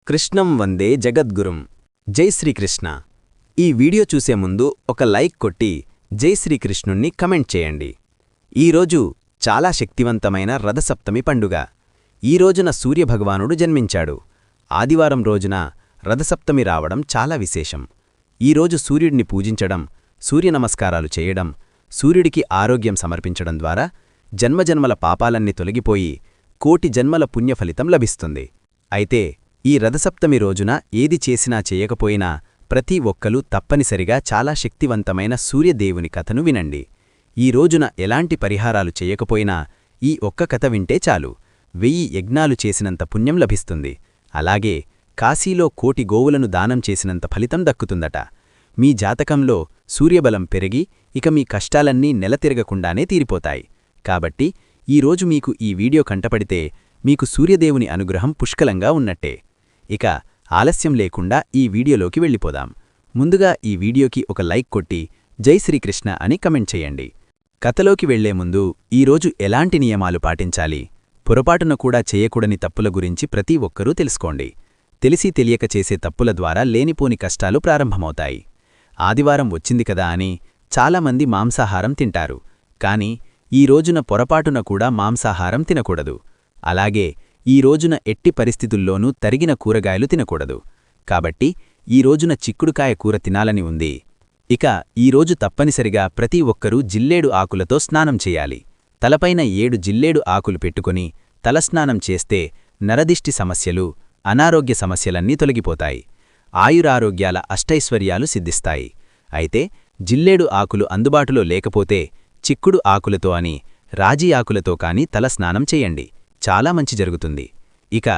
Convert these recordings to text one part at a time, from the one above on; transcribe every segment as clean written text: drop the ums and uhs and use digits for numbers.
కృష్ణం వందే జగద్గురుం. జై శ్రీకృష్ణ. ఈ వీడియో చూసే ముందు ఒక లైక్ కొట్టి జై శ్రీకృష్ణుణ్ణి కమెంట్ చేయండి. ఈరోజు చాలా శక్తివంతమైన రథసప్తమి పండుగ. ఈ రోజున సూర్యభగవానుడు జన్మించాడు. ఆదివారం రోజున రథసప్తమి రావడం చాలా విశేషం. ఈరోజు సూర్యుడిని పూజించడం, సూర్యనమస్కారాలు చేయడం, సూర్యుడికి ఆరోగ్యం సమర్పించడం ద్వారా జన్మజన్మల పాపాలన్నీ తొలగిపోయి కోటి జన్మల పుణ్యఫలితం లభిస్తుంది. అయితే ఈ రథసప్తమి రోజున ఏది చేసినా చేయకపోయినా ప్రతి ఒక్కరూ తప్పనిసరిగా చాలా శక్తివంతమైన సూర్యదేవుని కథను వినండి. ఈ రోజున ఎలాంటి పరిహారాలు చేయకపోయినా ఈ ఒక్క కథ వింటే చాలు 1000 యజ్ఞాలు చేసినంత పుణ్యం లభిస్తుంది. అలాగే కాశీలో కోటి గోవులను దానం చేసినంత ఫలితం దక్కుతుందట. మీ జాతకంలో సూర్యబలం పెరిగి ఇక మీ కష్టాలన్నీ నెలతిరగకుండానే తీరిపోతాయి. కాబట్టి ఈరోజు మీకు ఈ వీడియో కంటపడితే మీకు సూర్యదేవుని అనుగ్రహం పుష్కలంగా ఉన్నట్టే. ఇక ఆలస్యం లేకుండా ఈ వీడియోలోకి వెళ్ళిపోదాం. ముందుగా ఈ వీడియోకి ఒక లైక్ కొట్టి జై శ్రీకృష్ణ అని కమెంట్ చేయండి. కథలోకి వెళ్లే ముందు ఈరోజు ఎలాంటి నియమాలు పాటించాలి, పొరపాటున కూడా చేయకూడని తప్పుల గురించి ప్రతి ఒక్కరూ తెలుసుకోండి. తెలిసి తెలియక చేసే తప్పుల ద్వారా లేనిపోని కష్టాలు ప్రారంభమవుతాయి. ఆదివారం వచ్చింది కదా అని చాలామంది మాంసాహారం తింటారు. కాని ఈ రోజున పొరపాటున కూడా మాంసాహారం తినకూడదు. అలాగే ఈ రోజున ఎట్టి పరిస్థితుల్లోనూ తరిగిన కూరగాయలు తినకూడదు. కాబట్టి ఈ రోజున చిక్కుడుకాయ కూర తినాలని ఉంది. ఇక ఈరోజు తప్పనిసరిగా ప్రతి ఒక్కరూ జిల్లేడు ఆకులతో స్నానం చేయాలి. తలపైన 7 జిల్లేడు ఆకులు పెట్టుకుని తలస్నానం చేస్తే నరదిష్టి సమస్యలు, అనారోగ్య సమస్యలన్నీ తొలగిపోతాయి. ఆయురారోగ్యాల అష్టైశ్వర్యాలు సిద్ధిస్తాయి. అయితే జిల్లేడు ఆకులు అందుబాటులో లేకపోతే చిక్కుడు ఆకులతో అని రాజీ ఆకులతో కాని తలస్నానం చేయండి. చాలా మంచి జరుగుతుంది. ఇక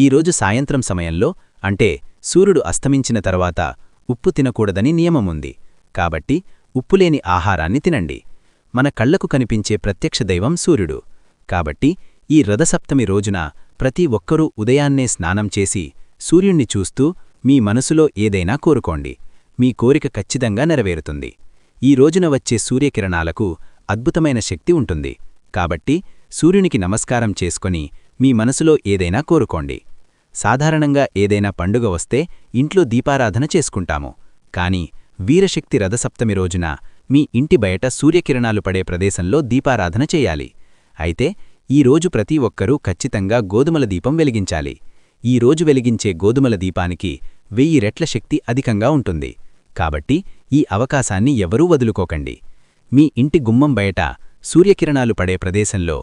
ఈరోజు సాయంత్రం సమయంలో అంటే సూర్యుడు అస్తమించిన తర్వాత ఉప్పు తినకూడదని నియమముంది. కాబట్టి ఉప్పులేని ఆహారాన్ని తినండి. మన కళ్లకు కనిపించే ప్రత్యక్ష దైవం సూర్యుడు. కాబట్టి ఈ రథసప్తమి రోజున ప్రతి ఒక్కరూ ఉదయాన్నే స్నానం చేసి సూర్యుణ్ణి చూస్తూ మీ మనసులో ఏదైనా కోరుకోండి. మీ కోరిక ఖచ్చితంగా నెరవేరుతుంది. ఈ రోజున వచ్చే సూర్యకిరణాలకు అద్భుతమైన శక్తి ఉంటుంది. కాబట్టి సూర్యునికి నమస్కారం చేసుకొని మీ మనసులో ఏదైనా కోరుకోండి. సాధారణంగా ఏదైనా పండుగ వస్తే ఇంట్లో దీపారాధన చేసుకుంటాము. కాని వీరశక్తి రథసప్తమి రోజున మీ ఇంటి బయట సూర్యకిరణాలు పడే ప్రదేశంలో దీపారాధన చేయాలి. అయితే ఈరోజు ప్రతి ఒక్కరూ ఖచ్చితంగా గోధుమల దీపం వెలిగించాలి. ఈ రోజు వెలిగించే గోధుమల దీపానికి 1000 రెట్ల శక్తి అధికంగా ఉంటుంది. కాబట్టి ఈ అవకాశాన్ని ఎవరూ వదులుకోకండి. మీ ఇంటి గుమ్మం బయట సూర్యకిరణాలు పడే ప్రదేశంలో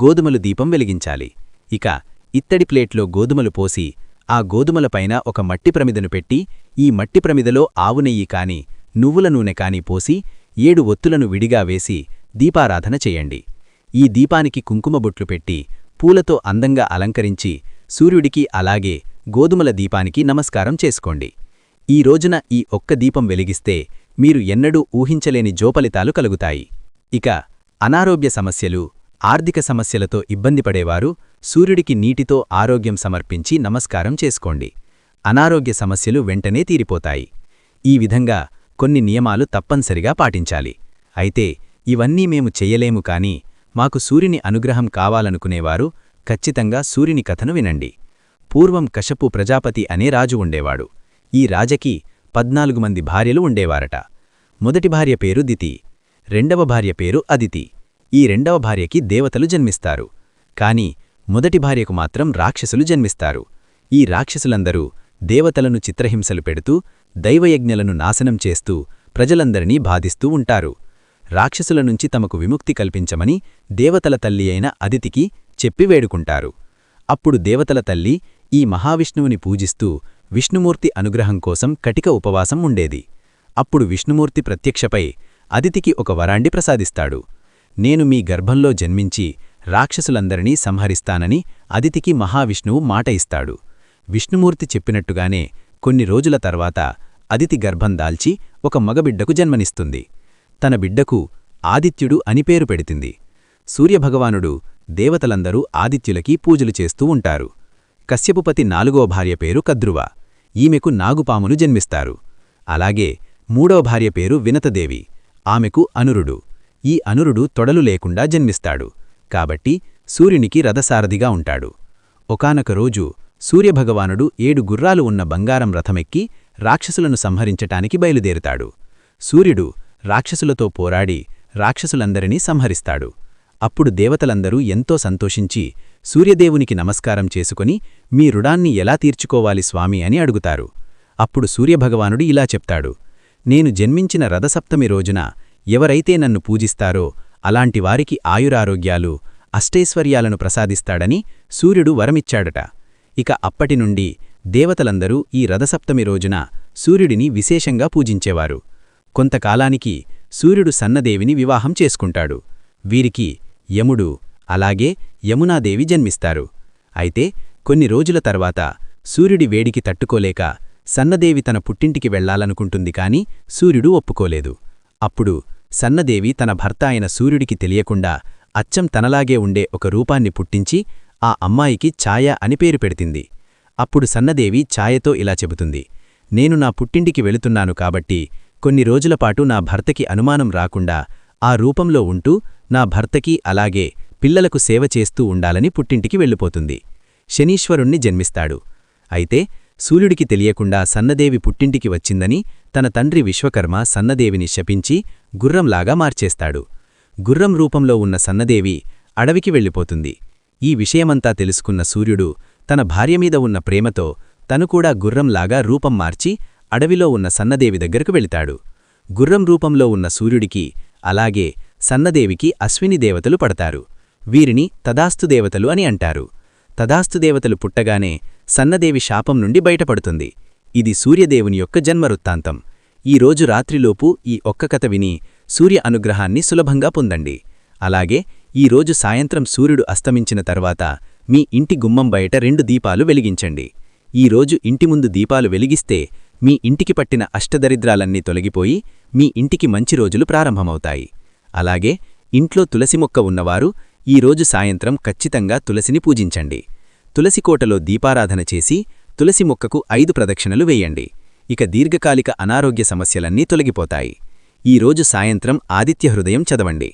గోధుమలు దీపం వెలిగించాలి. ఇక ఇత్తడి ప్లేట్లో గోధుమలు పోసి ఆ గోధుమలపైన ఒక మట్టి ప్రమిదను పెట్టి ఈ మట్టి ప్రమిదలో ఆవు నెయ్యి కాని నువ్వుల నూనె కాని పోసి 7 ఒత్తులను విడిగా వేసి దీపారాధన చేయండి. ఈ దీపానికి కుంకుమబొట్లు పెట్టి పూలతో అందంగా అలంకరించి సూర్యుడికి అలాగే గోధుమల దీపానికి నమస్కారం చేసుకోండి. ఈ రోజున ఈ ఒక్క దీపం వెలిగిస్తే మీరు ఎన్నడూ ఊహించలేని జోపలితాలు కలుగుతాయి. ఇక అనారోగ్య సమస్యలు, ఆర్థిక సమస్యలతో ఇబ్బంది పడేవారు సూర్యుడికి నీటితో ఆరోగ్యం సమర్పించి నమస్కారం చేసుకోండి. అనారోగ్య సమస్యలు వెంటనే తీరిపోతాయి. ఈ విధంగా కొన్ని నియమాలు తప్పనిసరిగా పాటించాలి. అయితే ఇవన్నీ మేము చెయ్యలేము కాని మాకు సూర్యుని అనుగ్రహం కావాలనుకునేవారు ఖచ్చితంగా సూర్యుని కథను వినండి. పూర్వం కశ్యపు ప్రజాపతి అనే రాజు ఉండేవాడు. ఈ రాజకి 14 మంది భార్యలు ఉండేవారట. మొదటి భార్య పేరు దితి, రెండవ భార్య పేరు అదితి. ఈ రెండవ భార్యకి దేవతలు జన్మిస్తారు. కాని మొదటి భార్యకు మాత్రం రాక్షసులు జన్మిస్తారు. ఈ రాక్షసులందరూ దేవతలను చిత్రహింసలు పెడుతూ దైవయజ్ఞలను నాశనం చేస్తూ ప్రజలందరినీ బాధిస్తూ ఉంటారు. రాక్షసుల నుంచి తమకు విముక్తి కల్పించమని దేవతల తల్లి అయిన అదితికి చెప్పి వేడుకుంటారు. అప్పుడు దేవతల తల్లి ఈ మహావిష్ణువుని పూజిస్తూ విష్ణుమూర్తి అనుగ్రహం కోసం కటిక ఉపవాసం ఉండేది. అప్పుడు విష్ణుమూర్తి ప్రత్యక్షపై అదితికి ఒక వరాన్ని ప్రసాదిస్తాడు. నేను మీ గర్భంలో జన్మించి రాక్షసులందరినీ సంహరిస్తానని అదితికి మహావిష్ణువు మాట ఇస్తాడు. విష్ణుమూర్తి చెప్పినట్టుగానే కొన్ని రోజుల తర్వాత అదితి గర్భం దాల్చి ఒక మగబిడ్డకు జన్మనిస్తుంది. తన బిడ్డకు ఆదిత్యుడు అని పేరు పెడుతుంది. సూర్యభగవానుడు దేవతలందరూ ఆదిత్యులకి పూజలు చేస్తూ ఉంటారు. కశ్యపుపతి 4వ భార్య పేరు కద్రువ. ఈమెకు నాగుపాములు జన్మిస్తారు. అలాగే 3వ భార్య పేరు వినతదేవి. ఆమెకు అనురుడు. ఈ అనురుడు తొడలు లేకుండా జన్మిస్తాడు. కాబట్టి సూర్యునికి రథసారథిగా ఉంటాడు. ఒకానొక రోజు సూర్యభగవానుడు 7 గుర్రాలు ఉన్న బంగారం రథమెక్కి రాక్షసులను సంహరించటానికి బయలుదేరుతాడు. సూర్యుడు రాక్షసులతో పోరాడి రాక్షసులందరినీ సంహరిస్తాడు. అప్పుడు దేవతలందరూ ఎంతో సంతోషించి సూర్యదేవునికి నమస్కారం చేసుకుని మీ రుణాన్ని ఎలా తీర్చుకోవాలి స్వామి అని అడుగుతారు. అప్పుడు సూర్యభగవానుడు ఇలా చెప్తాడు, నేను జన్మించిన రథసప్తమి రోజున ఎవరైతే నన్ను పూజిస్తారో అలాంటి వారికి ఆయురారోగ్యాలు అష్టైశ్వర్యాలను ప్రసాదిస్తాడని సూర్యుడు వరమిచ్చాడట. ఇక అప్పటినుండి దేవతలందరూ ఈ రథసప్తమి రోజున సూర్యుడిని విశేషంగా పూజించేవారు. కొంతకాలానికి సూర్యుడు సన్నదేవిని వివాహం చేసుకుంటాడు. వీరికి యముడు అలాగే యమునాదేవి జన్మిస్తారు. అయితే కొన్ని రోజుల తర్వాత సూర్యుడి వేడికి తట్టుకోలేక సన్నదేవి తన పుట్టింటికి వెళ్లాలనుకుంటుంది కాని సూర్యుడు ఒప్పుకోలేదు. అప్పుడు సన్నదేవి తన భర్త అయిన సూర్యుడికి తెలియకుండా అచ్చం తనలాగే ఉండే ఒక రూపాన్ని పుట్టించి ఆ అమ్మాయికి ఛాయ అని పేరు పెడుతుంది. అప్పుడు సన్నదేవి ఛాయతో ఇలా చెబుతుంది, నేను నా పుట్టింటికి వెళుతున్నాను కాబట్టి కొన్ని రోజులపాటు నా భర్తకి అనుమానం రాకుండా ఆ రూపంలో ఉంటూ నా భర్తకి అలాగే పిల్లలకు సేవ చేస్తూ ఉండాలని పుట్టింటికి వెళ్ళిపోతుంది. శనీశ్వరుణ్ణి జన్మిస్తాడు. అయితే సూర్యుడికి తెలియకుండా సన్నదేవి పుట్టింటికి వచ్చిందని తన తండ్రి విశ్వకర్మ సన్నదేవిని శపించి గుర్రంలాగా మార్చేస్తాడు. గుర్రం రూపంలో ఉన్న సన్నదేవి అడవికి వెళ్ళిపోతుంది. ఈ విషయమంతా తెలుసుకున్న సూర్యుడు తన భార్యమీద ఉన్న ప్రేమతో తను కూడా గుర్రంలాగా రూపం మార్చి అడవిలో ఉన్న సన్నదేవి దగ్గరకు వెళితాడు. గుర్రం రూపంలో ఉన్న సూర్యుడికి అలాగే సన్నదేవికి అశ్విని దేవతలు పడతారు. వీరిని తదాస్తుదేవతలు అని అంటారు. తదాస్తుదేవతలు పుట్టగానే సన్నదేవి శాపం నుండి బయటపడుతుంది. ఇది సూర్యదేవుని యొక్క జన్మవృత్తాంతం. ఈరోజు రాత్రిలోపు ఈ ఒక్క కథ విని సూర్య అనుగ్రహాన్ని సులభంగా పొందండి. అలాగే ఈరోజు సాయంత్రం సూర్యుడు అస్తమించిన తర్వాత మీ ఇంటి గుమ్మం బయట 2 దీపాలు వెలిగించండి. ఈరోజు ఇంటి ముందు దీపాలు వెలిగిస్తే మీ ఇంటికి పట్టిన అష్టదరిద్రాలన్నీ తొలగిపోయి మీ ఇంటికి మంచి రోజులు ప్రారంభమవుతాయి. అలాగే ఇంట్లో తులసి మొక్క ఉన్నవారు ఈరోజు సాయంత్రం ఖచ్చితంగా తులసిని పూజించండి. తులసికోటలో దీపారాధన చేసి తులసి మొక్కకు 5 ప్రదక్షిణలు వేయండి. ఇక దీర్ఘకాలిక అనారోగ్య సమస్యలన్నీ తొలగిపోతాయి. ఈరోజు సాయంత్రం ఆదిత్య హృదయం చదవండి.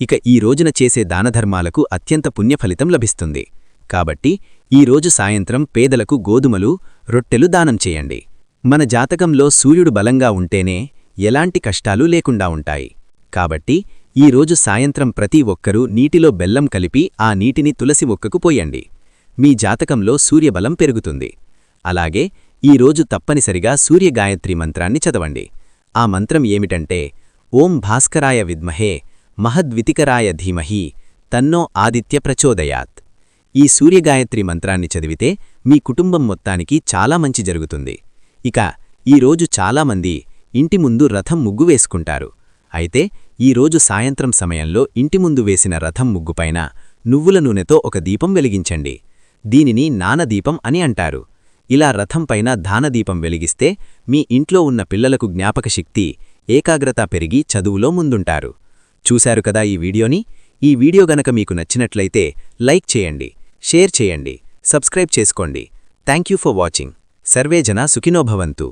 ఇక ఈ రోజున చేసే దానధర్మాలకు అత్యంత పుణ్యఫలితం లభిస్తుంది. కాబట్టి ఈరోజు సాయంత్రం పేదలకు గోధుమలు రొట్టెలు దానం చేయండి. మన జాతకంలో సూర్యుడు బలంగా ఉంటేనే ఎలాంటి కష్టాలు లేకుండా ఉంటాయి. కాబట్టి ఈరోజు సాయంత్రం ప్రతి ఒక్కరూ నీటిలో బెల్లం కలిపి ఆ నీటిని తులసి మొక్కకు పోయండి. మీ జాతకంలో సూర్యబలం పెరుగుతుంది. అలాగే ఈరోజు తప్పనిసరిగా సూర్యగాయత్రి మంత్రాన్ని చదవండి. ఆ మంత్రం ఏమిటంటే ఓం భాస్కరాయ విద్మహే మహద్వితికరాయ ధీమహి తన్నో ఆదిత్య ప్రచోదయాత్. ఈ సూర్యగాయత్రి మంత్రాన్ని చదివితే మీ కుటుంబం మొత్తానికి చాలా మంచి జరుగుతుంది. ఇక ఈరోజు చాలామంది ఇంటి ముందు రథం ముగ్గు వేసుకుంటారు. అయితే ఈరోజు సాయంత్రం సమయంలో ఇంటి ముందు వేసిన రథం ముగ్గుపైన నువ్వుల నూనెతో ఒక దీపం వెలిగించండి. దీనిని నానదీపం అని అంటారు. ఇలా రథంపైన దానదీపం వెలిగిస్తే మీ ఇంట్లో ఉన్న పిల్లలకు జ్ఞాపకశక్తి ఏకాగ్రత పెరిగి చదువులో ముందుంటారు. చూశారు కదా ఈ వీడియోని? ఈ వీడియో గనక మీకు నచ్చినట్లయితే లైక్ చేయండి, షేర్ చేయండి, సబ్స్క్రైబ్ చేసుకోండి. Thank you for watching. Survey జనా సుఖినో భవంతు.